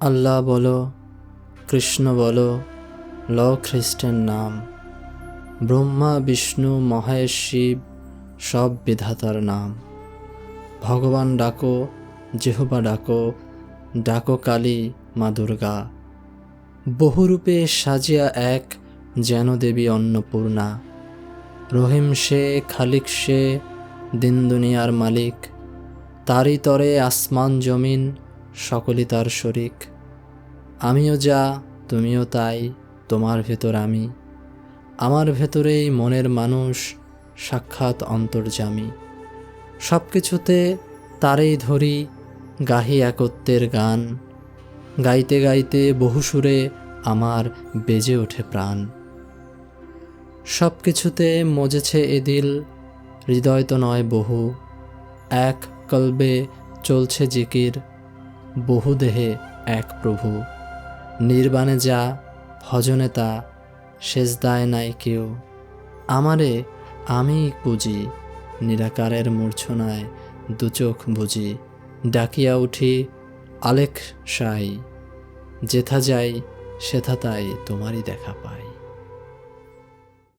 আল্লাহ বলো, কৃষ্ণ বলো, ল খ্রিস্টের নাম। ব্রহ্মা বিষ্ণু মহেশ শিব সব বিধাতার নাম। ভগবান ডাকো, যেহোবা ডাকো, ডাকো কালী মা দুর্গা। বহুরূপে সাজিয়া এক, যেন দেবী অন্নপূর্ণা। রহিম সে, খালিক সে, দিন দুনিয়ার মালিক। তারই তরে আসমান জমিন, সকলই তার শরিক। আমিও যা, তুমিও তাই, তোমার ভেতর আমি, আমার ভেতরেই মনের মানুষ, সাক্ষাৎ অন্তর্যামী। সব কিছুতে তারেই ধরি, গাহি একত্বের গান। গাইতে গাইতে বহু সুরে আমার বেজে ওঠে প্রাণ। সব কিছুতে মজেছে এ দিল, হৃদয় তো নয় বহু। এক কলবে চলছে জিকির, বহু দেহে এক প্রভু। নির্বাণে যা, ভজনে তা, সেজদায় নাই কেউ। আমারে আমিই পুজি, নিরাকারের মূর্ছনায় দুচোখ বুঝি। ডাকিয়া উঠি আলেখ সাই, যেথা যাই সেথা তাই তোমারই দেখা পাই।